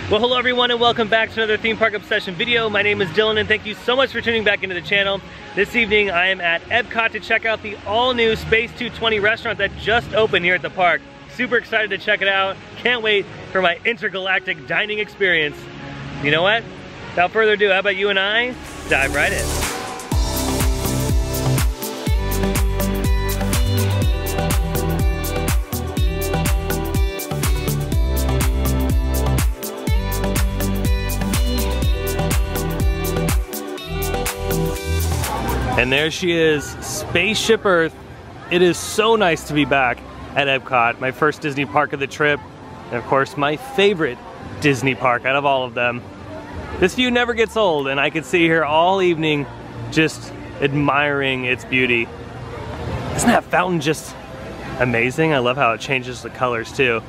Well, hello everyone and welcome back to another Theme Park Obsession video. My name is Dylan and thank you so much for tuning back into the channel. This evening I am at Epcot to check out the all-new Space 220 restaurant that just opened here at the park. Super excited to check it out. Can't wait for my intergalactic dining experience. You know what? Without further ado, how about you and I dive right in. And there she is, Spaceship Earth. It is so nice to be back at Epcot, my first Disney park of the trip, and of course my favorite Disney park out of all of them. This view never gets old, and I could sit here all evening just admiring its beauty. Isn't that fountain just amazing? I love how it changes the colors too.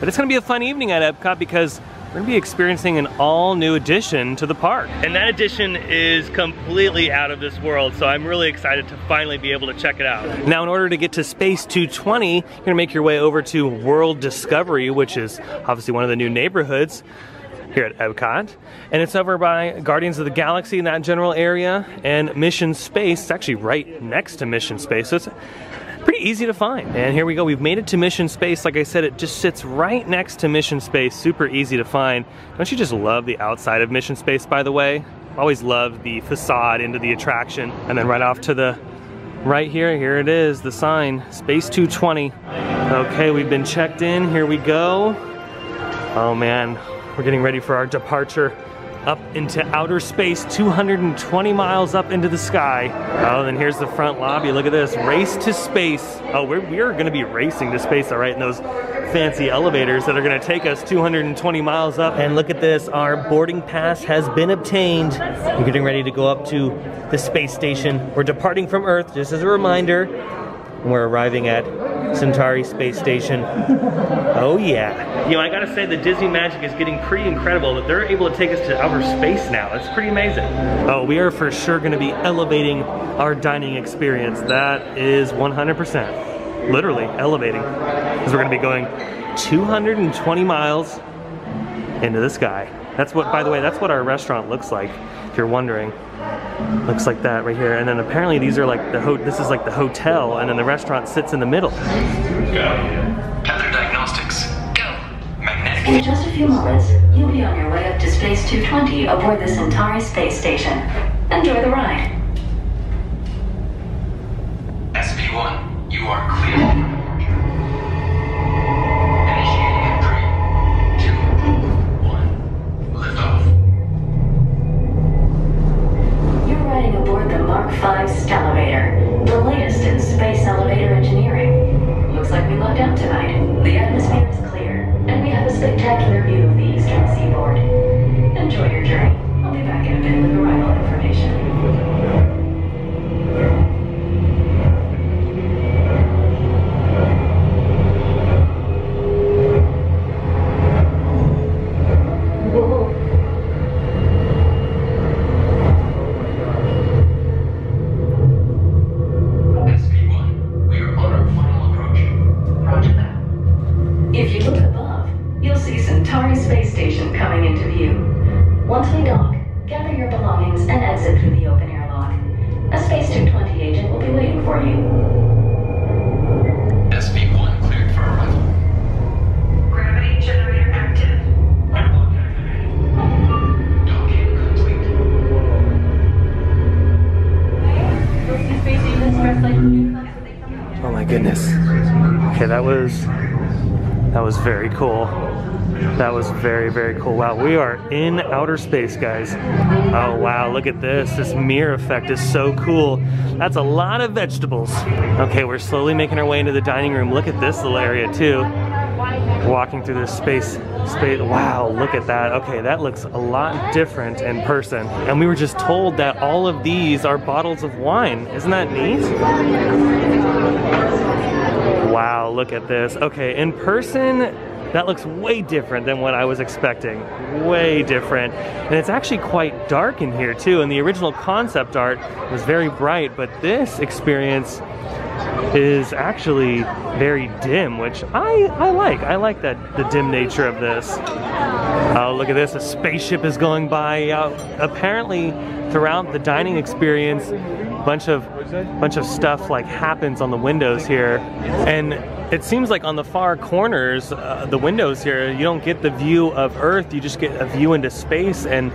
But it's gonna be a fun evening at Epcot because we're gonna be experiencing an all-new addition to the park. And that addition is completely out of this world, so I'm really excited to finally be able to check it out. Now, in order to get to Space 220, you're gonna make your way over to World Discovery, which is obviously one of the new neighborhoods here at Epcot. And it's over by Guardians of the Galaxy in that general area, and Mission Space. It's actually right next to Mission Space, so it's pretty easy to find. And here we go, we've made it to Mission Space. Like I said, it just sits right next to Mission Space, super easy to find. Don't you just love the outside of Mission Space, by the way? Always love the facade into the attraction. And then right off to the right here it is, the sign, Space 220. Okay, we've been checked in, here we go. Oh man, we're getting ready for our departure up into outer space, 220 miles up into the sky. Oh, then here's the front lobby. Look at this, race to space. Oh, we are gonna be racing to space, all right, in those fancy elevators that are gonna take us 220 miles up. And look at this, our boarding pass has been obtained. We're getting ready to go up to the space station. We're departing from Earth, just as a reminder. We're arriving at Centauri Space Station. Oh yeah. You know, I gotta say the Disney magic is getting pretty incredible that they're able to take us to outer space now. It's pretty amazing. Oh, we are for sure gonna be elevating our dining experience. That is 100%. Literally elevating. Because we're gonna be going 220 miles into the sky. That's what, by the way, that's what our restaurant looks like, if you're wondering. Looks like that right here. And then apparently these are like this is like the hotel, and then the restaurant sits in the middle. Go. Tether diagnostics. Go. Magnetic. In just a few moments, you'll be on your way up to Space 220 aboard the Centauri Space Station. Enjoy the ride. SP1, you are clear. Initiating in 3, 2, 1. Liftoff. Riding aboard the Mark V Stellarator, the latest in space elevator engineering. Looks like we lucked out tonight. The atmosphere is clear, and we have a spectacular view of the eastern seaboard. Enjoy your journey. I'll be back in a bit with arrival information. If you look above, you'll see Centauri Space Station coming into view. Once we dock, gather your belongings and exit through the open airlock. A Space 220 agent will be waiting for you. SP1 cleared for arrival. Gravity generator active. Airlock activated. Docking complete. Oh my goodness. Okay, that was very cool. That was very, very cool. Wow, we are in outer space, guys. Oh wow, look at this. This mirror effect is so cool. That's a lot of vegetables. Okay, we're slowly making our way into the dining room. Look at this little area too. Walking through this space. Wow, look at that. Okay, that looks a lot different in person. And we were just told that all of these are bottles of wine. Isn't that neat? Wow, look at this. Okay, in person, that looks way different than what I was expecting. Way different. And it's actually quite dark in here too. And the original concept art was very bright, but this experience is actually very dim, which I like. I like that, the dim nature of this. Oh, look at this, a spaceship is going by. Apparently, throughout the dining experience, bunch of stuff like happens on the windows here, and it seems like on the far corners, the windows here, you don't get the view of Earth, you just get a view into space. And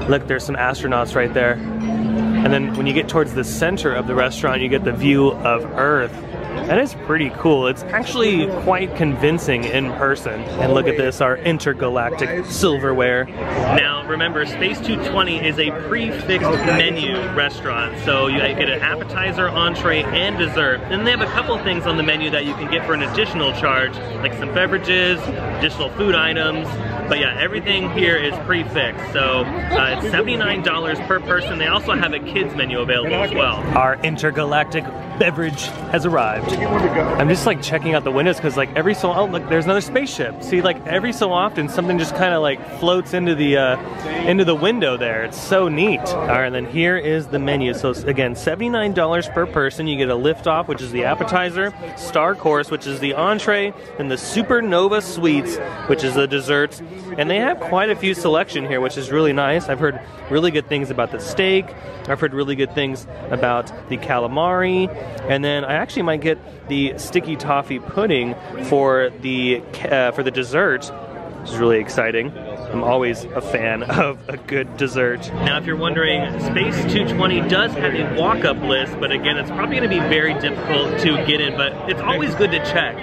look, there's some astronauts right there. And then when you get towards the center of the restaurant, you get the view of Earth. That is pretty cool. It's actually quite convincing in person. And look at this, our intergalactic silverware. Now remember, Space 220 is a prefixed menu restaurant. So you get an appetizer, entree, and dessert. And they have a couple things on the menu that you can get for an additional charge, like some beverages, additional food items. But yeah, everything here is prefixed. So it's $79 per person. They also have a kids menu available as well. Our intergalactic beverage has arrived. I'm just like checking out the windows because like every so, oh look, there's another spaceship. See, like every so often something just kind of like floats into the window there. It's so neat. All right, and then here is the menu. So again, $79 per person. You get a liftoff, which is the appetizer, star course, which is the entree, and the supernova sweets, which is the desserts. And they have quite a few selection here, which is really nice. I've heard really good things about the steak. I've heard really good things about the calamari. And then I actually might get the sticky toffee pudding for the dessert, which is really exciting. I'm always a fan of a good dessert. Now, if you're wondering, Space 220 does have a walk-up list, but again, it's probably going to be very difficult to get in, but it's always good to check.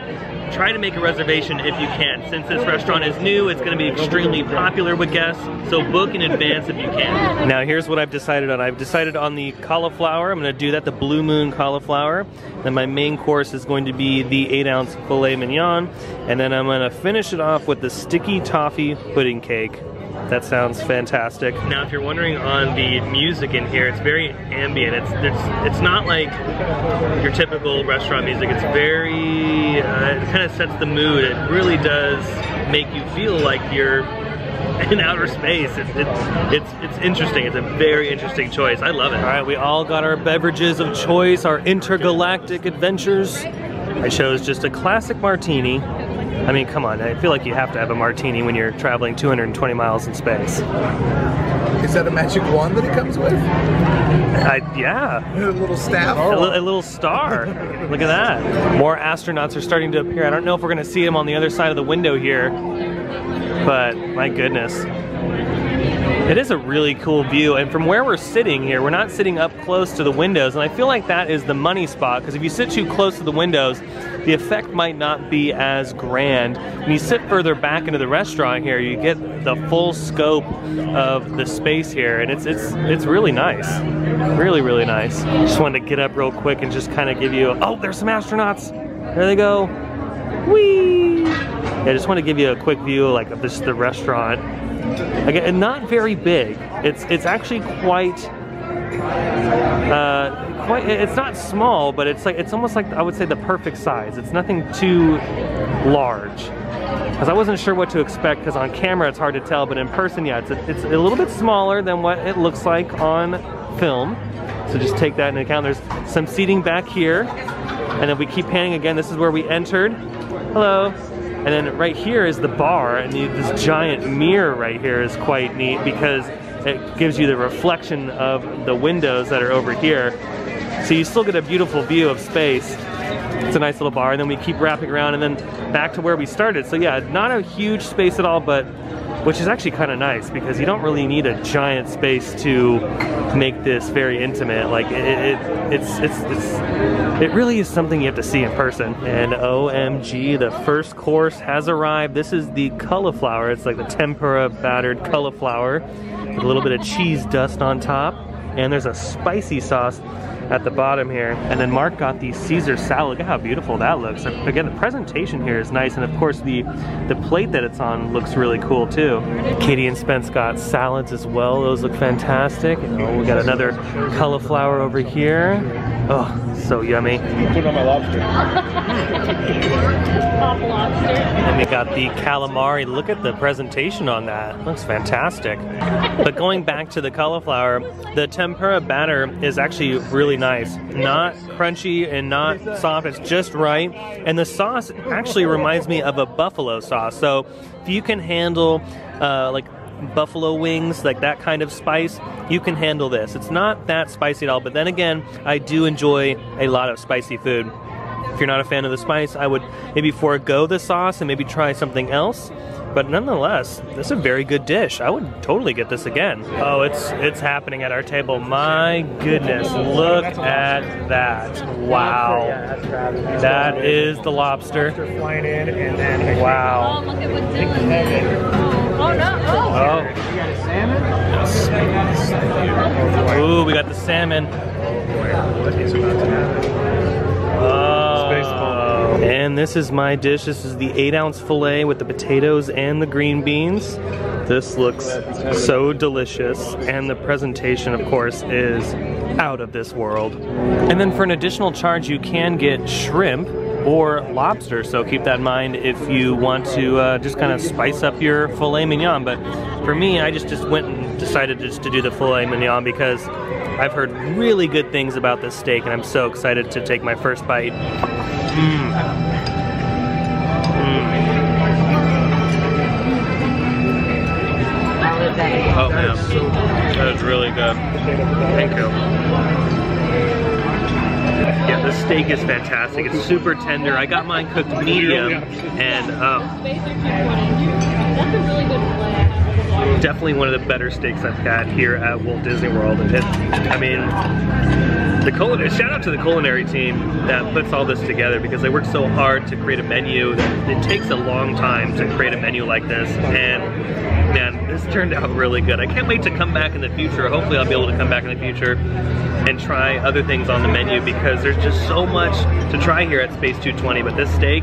Try to make a reservation if you can. Since this restaurant is new, it's going to be extremely popular with guests, so book in advance if you can. Now here's what I've decided on. I've decided on the cauliflower. I'm going to do that, the Blue Moon cauliflower. Then my main course is going to be the 8-ounce filet mignon. And then I'm going to finish it off with the sticky toffee pudding cake. That sounds fantastic. Now, if you're wondering on the music in here, it's very ambient. It's not like your typical restaurant music. It's very, it kind of sets the mood. It really does make you feel like you're in outer space. It's interesting. It's a very interesting choice. I love it. All right, we all got our beverages of choice, our intergalactic adventures. I chose just a classic martini. I mean, come on, I feel like you have to have a martini when you're traveling 220 miles in space. Is that a magic wand that it comes with? Yeah. A little staff? A little star. Look at that. More astronauts are starting to appear. I don't know if we're going to see them on the other side of the window here, but my goodness. It is a really cool view, and from where we're sitting here, we're not sitting up close to the windows, and I feel like that is the money spot, because if you sit too close to the windows, the effect might not be as grand. When you sit further back into the restaurant here, you get the full scope of the space here, and it's really nice. Really, really nice. Just wanted to get up real quick and just kind of give you, oh, there's some astronauts. There they go. Whee! Yeah, I just want to give you a quick view like of just the restaurant. Again, not very big. It's actually quite it's not small, but it's almost like, I would say, the perfect size. It's nothing too large, because I wasn't sure what to expect, because on camera it's hard to tell, but in person, yeah, it's a little bit smaller than what it looks like on film. So just take that into account. There's some seating back here, and if we keep panning again, this is where we entered. Hello. And then right here is the bar, and this giant mirror right here is quite neat because it gives you the reflection of the windows that are over here. So you still get a beautiful view of space. It's a nice little bar, and then we keep wrapping around and then back to where we started. So yeah, not a huge space at all, but which is actually kind of nice because you don't really need a giant space to make this very intimate. Like it really is something you have to see in person. And OMG, the first course has arrived. This is the cauliflower. It's like the tempura battered cauliflower with a little bit of cheese dust on top. And there's a spicy sauce at the bottom here. And then Mark got the Caesar salad. Look at how beautiful that looks. And again, the presentation here is nice, and of course the plate that it's on looks really cool too. Katie and Spence got salads as well. Those look fantastic. And we got another cauliflower over here. Oh, so yummy. Put it on my lobster. Top lobster. And we got the calamari. Look at the presentation on that. Looks fantastic. But going back to the cauliflower, the tempura batter is actually really nice. Not crunchy and not soft, it's just right. And the sauce actually reminds me of a buffalo sauce. So if you can handle like buffalo wings, like that kind of spice, you can handle this. It's not that spicy at all, but then again, I do enjoy a lot of spicy food. If you're not a fan of the spice, I would maybe forego the sauce and maybe try something else. But nonetheless, this is a very good dish. I would totally get this again. Oh, it's happening at our table. My goodness, look at that. Wow. That is the lobster. Flying in and then Wow. Oh, look at what's Dylan. Oh no! Oh. we got a salmon. Ooh, we got the salmon. Oh. And this is my dish. This is the 8-ounce filet with the potatoes and the green beans. This looks so delicious. And the presentation, of course, is out of this world. And then for an additional charge, you can get shrimp or lobster. So keep that in mind if you want to just kind of spice up your filet mignon. But for me, I just went and decided just to do the filet mignon because I've heard really good things about this steak, and I'm so excited to take my first bite. Oh man, that is really good. Thank you. Yeah, the steak is fantastic. It's super tender. I got mine cooked medium, and definitely one of the better steaks I've had here at Walt Disney World. I mean, shout out to the culinary team that puts all this together because they work so hard to create a menu. It takes a long time to create a menu like this, and man, this turned out really good. I can't wait to come back in the future. Hopefully I'll be able to come back in the future and try other things on the menu because there's just so much to try here at Space 220, but this steak,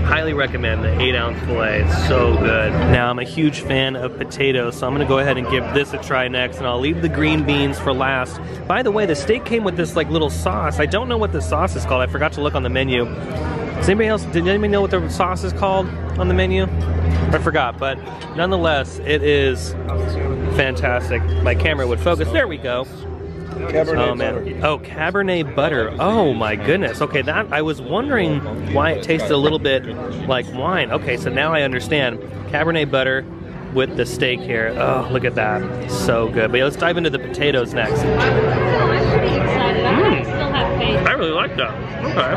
highly recommend the 8-ounce filet. It's so good. Now, I'm a huge fan of potatoes, so I'm gonna go ahead and give this a try next, and I'll leave the green beans for last. By the way, the steak came with this like little sauce. I don't know what the sauce is called. I forgot to look on the menu. Did anybody know what the sauce is called on the menu? I forgot, but nonetheless, it is fantastic. My camera would focus. There we go. Cabernet butter. Oh, Cabernet butter. Oh my goodness. Okay, that I was wondering why it tasted a little bit like wine. Okay, so now I understand. Cabernet butter with the steak here. Oh, look at that. So good. But yeah, let's dive into the potatoes next. I'm pretty excited. I still have faith. I really like that. Okay.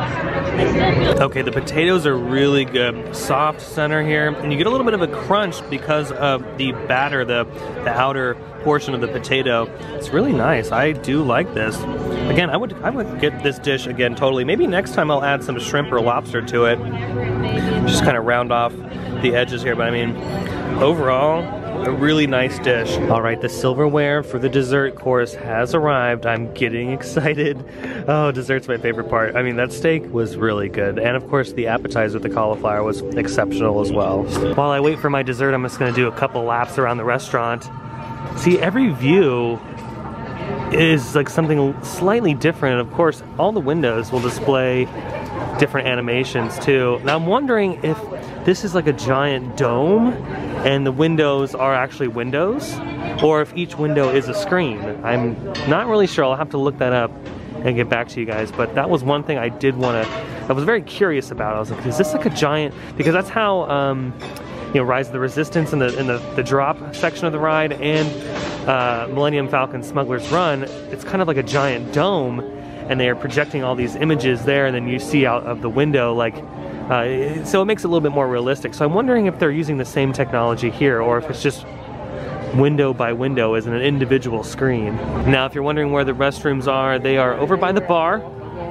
Okay, the potatoes are really good. Soft center here, and you get a little bit of a crunch because of the batter, the outer portion of the potato. It's really nice. I do like this. Again, I would get this dish again totally. Maybe next time I'll add some shrimp or lobster to it. Just kind of round off the edges here, but I mean, overall, a really nice dish. All right, the silverware for the dessert course has arrived. I'm getting excited. Oh, dessert's my favorite part. I mean, that steak was really good. And of course, the appetizer, the cauliflower, was exceptional as well. While I wait for my dessert, I'm just gonna do a couple laps around the restaurant. See, every view is like something slightly different. And of course, all the windows will display different animations too. Now I'm wondering if this is like a giant dome and the windows are actually windows, or if each window is a screen. I'm not really sure. I'll have to look that up and get back to you guys, but that was one thing I was very curious about. I was like, is this like a giant, because that's how you know, Rise of the Resistance in the drop section of the ride, and Millennium Falcon Smuggler's Run, it's kind of like a giant dome, and they are projecting all these images there, and then you see out of the window, like, so it makes it a little bit more realistic. So I'm wondering if they're using the same technology here, or if it's just window by window as an individual screen. Now, if you're wondering where the restrooms are, they are over by the bar,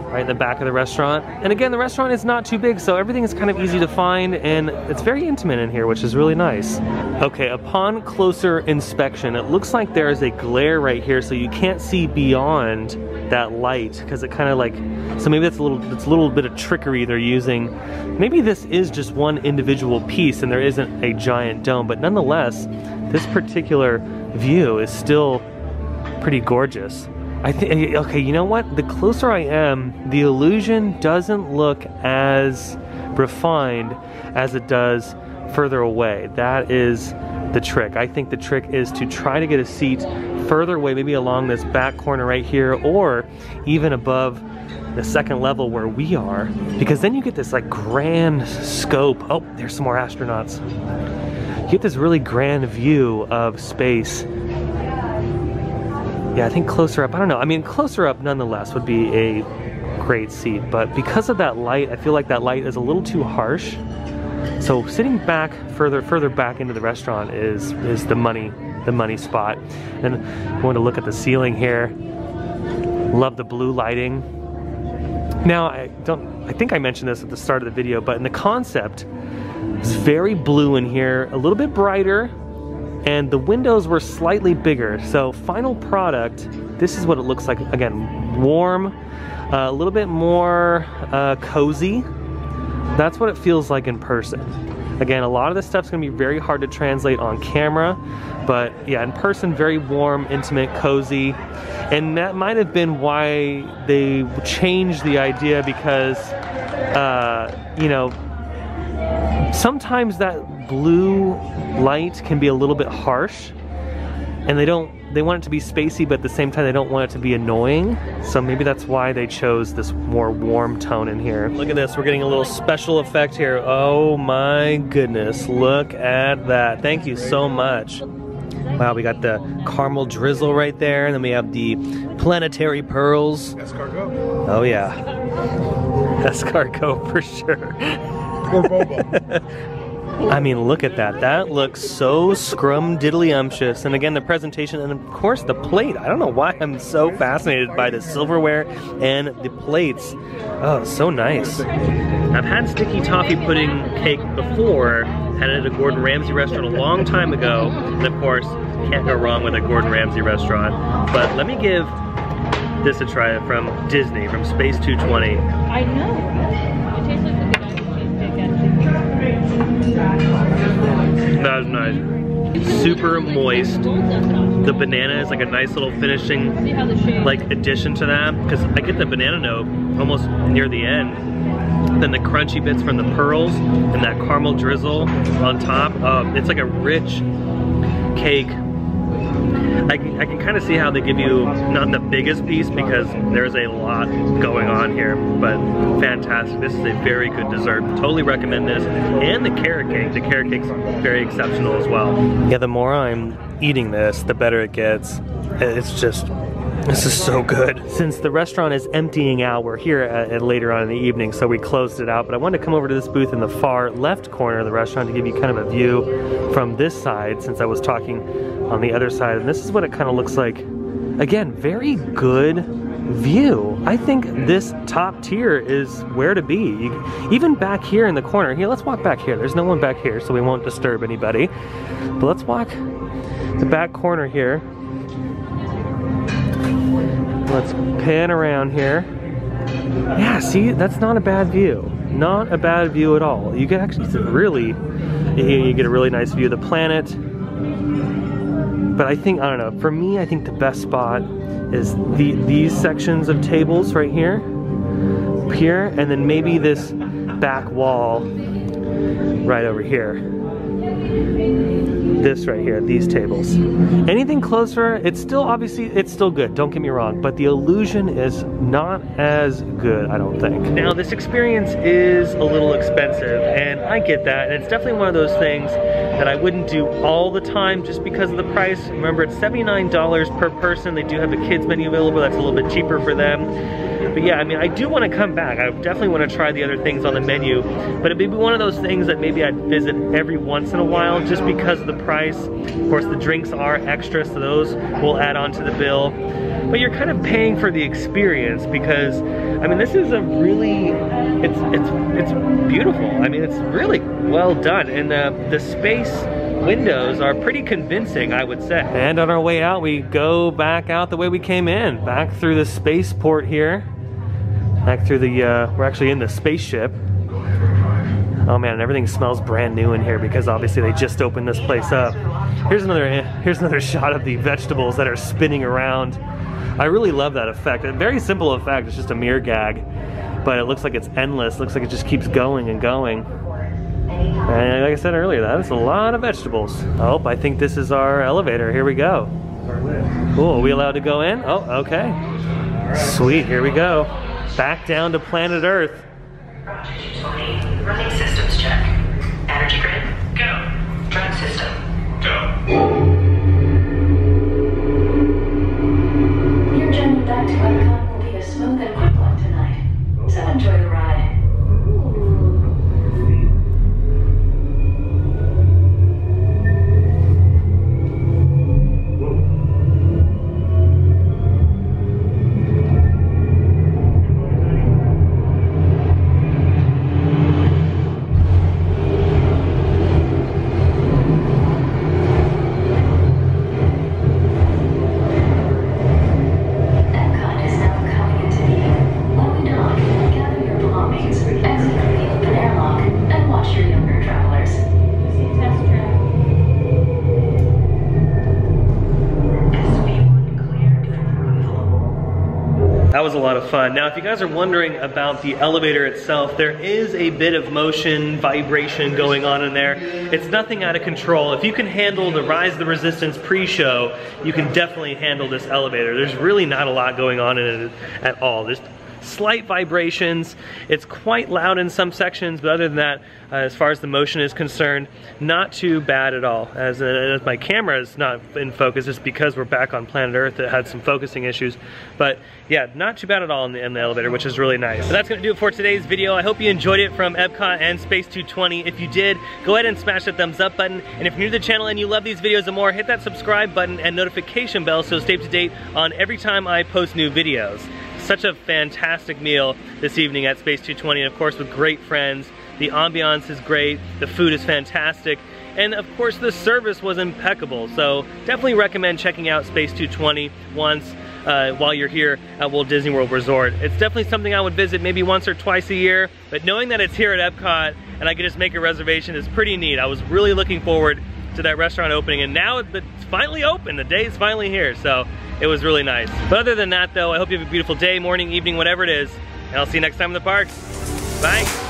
right in the back of the restaurant. And again, the restaurant is not too big, so everything is kind of easy to find, and it's very intimate in here, which is really nice. Okay, upon closer inspection, it looks like there is a glare right here, so you can't see beyond that light, because it kind of like, so maybe it's a little bit of trickery they're using. Maybe this is just one individual piece and there isn't a giant dome, but nonetheless, this particular view is still pretty gorgeous. I think, okay, you know what? The closer I am, the illusion doesn't look as refined as it does further away. That is the trick. I think the trick is to try to get a seat further away, maybe along this back corner right here, or even above the second level where we are, because then you get this like grand scope. Oh, there's some more astronauts. you get this really grand view of space. Yeah, I think closer up, I don't know. I mean, closer up nonetheless would be a great seat, but because of that light, I feel like that light is a little too harsh. So sitting back further back into the restaurant is the money spot. And going to look at the ceiling here. Love the blue lighting. Now, I think I mentioned this at the start of the video, but in the concept, it's very blue in here, a little bit brighter, and the windows were slightly bigger. So final product, this is what it looks like. Again, warm, a little bit more cozy. That's what it feels like in person. Again, a lot of this stuff's gonna be very hard to translate on camera, but yeah, in person, very warm, intimate, cozy. And that might have been why they changed the idea, because, you know, sometimes that blue light can be a little bit harsh, and they want it to be spacey, but at the same time they don't want it to be annoying. So maybe that's why they chose this more warm tone in here. Look at this, we're getting a little special effect here. Oh my goodness, look at that. Thank you so much. Wow, we got the caramel drizzle right there, and then we have the planetary pearls. Escargot. Oh yeah. Escargot for sure. Or boba. I mean, look at that. That looks so scrum-diddly-umptious. And again, the presentation, and of course the plate. I don't know why I'm so fascinated by the silverware and the plates. Oh, so nice. I've had sticky toffee pudding cake before. Had it at a Gordon Ramsay restaurant a long time ago. And of course, can't go wrong with a Gordon Ramsay restaurant. But let me give this a try from Disney, from Space 220. I know. It tastes like the That was nice. Super moist. The banana is like a nice little finishing like addition to that, because I get the banana note almost near the end. Then the crunchy bits from the pearls and that caramel drizzle on top. It's like a rich cake. I can kind of see how they give you not the biggest piece, because there's a lot going on here, but fantastic. This is a very good dessert. Totally recommend this. And the carrot cake. The carrot cake's very exceptional as well. Yeah, the more I'm eating this, the better it gets. It's just, this is so good. Since the restaurant is emptying out, we're here at later on in the evening, so we closed it out. But I wanted to come over to this booth in the far left corner of the restaurant to give you kind of a view from this side, since I was talking on the other side. And this is what it kind of looks like. Again, very good view. I think this top tier is where to be. Even back here in the corner. Here, let's walk back here. There's no one back here, so we won't disturb anybody. But let's walk the back corner here. Let's pan around here. Yeah, see, that's not a bad view. Not a bad view at all. You get actually you get a really nice view of the planet. But I think, I don't know, for me, I think the best spot is these sections of tables right here, and then maybe this back wall right over here. This right here, these tables. Anything closer, it's still, obviously, it's still good, don't get me wrong, but the illusion is not as good, I don't think. Now, this experience is a little expensive, and I get that, and it's definitely one of those things that I wouldn't do all the time just because of the price. Remember, it's $79 per person. They do have a kids menu available, that's a little bit cheaper for them. But yeah, I mean, I do want to come back. I definitely want to try the other things on the menu, but it'd be one of those things that maybe I'd visit every once in a while just because of the price. Of course, the drinks are extra, so those will add on to the bill. But you're kind of paying for the experience, because, I mean, this is a really, it's beautiful. I mean, it's really well done, and the space windows are pretty convincing, I would say. And on our way out, we go back out the way we came in, back through the spaceport here. Back through the, we're actually in the spaceship. Oh man, everything smells brand new in here because obviously they just opened this place up. Here's another shot of the vegetables that are spinning around. I really love that effect. A very simple effect, it's just a mirror gag, but it looks like it's endless. It looks like it just keeps going and going. And like I said earlier, that is a lot of vegetables. Oh, I think this is our elevator. Here we go. Cool, are we allowed to go in? Oh, okay. Sweet, here we go. Back down to planet Earth. Running systems check. Energy grid, go. Drug system, was a lot of fun. Now, if you guys are wondering about the elevator itself, there is a bit of motion, vibration going on in there. It's nothing out of control. If you can handle the Rise of the Resistance pre-show, you can definitely handle this elevator. There's really not a lot going on in it at all. There's slight vibrations. It's quite loud in some sections, but other than that, as far as the motion is concerned, not too bad at all. As my camera is not in focus, it's because we're back on planet Earth. It had some focusing issues, but yeah, not too bad at all in the elevator, which is really nice. So that's gonna do it for today's video. I hope you enjoyed it from Epcot and Space 220. If you did, go ahead and smash that thumbs up button. And if you're new to the channel and you love these videos and more, hit that subscribe button and notification bell so stay up to date on every time I post new videos. Such a fantastic meal this evening at Space 220, and of course with great friends. The ambiance is great, the food is fantastic, and of course the service was impeccable. So definitely recommend checking out Space 220 once while you're here at Walt Disney World Resort. It's definitely something I would visit maybe once or twice a year, but knowing that it's here at Epcot and I can just make a reservation is pretty neat. I was really looking forward to that restaurant opening, and now it's finally open. The day is finally here, so it was really nice. But other than that though, I hope you have a beautiful day, morning, evening, whatever it is, and I'll see you next time in the parks. Bye.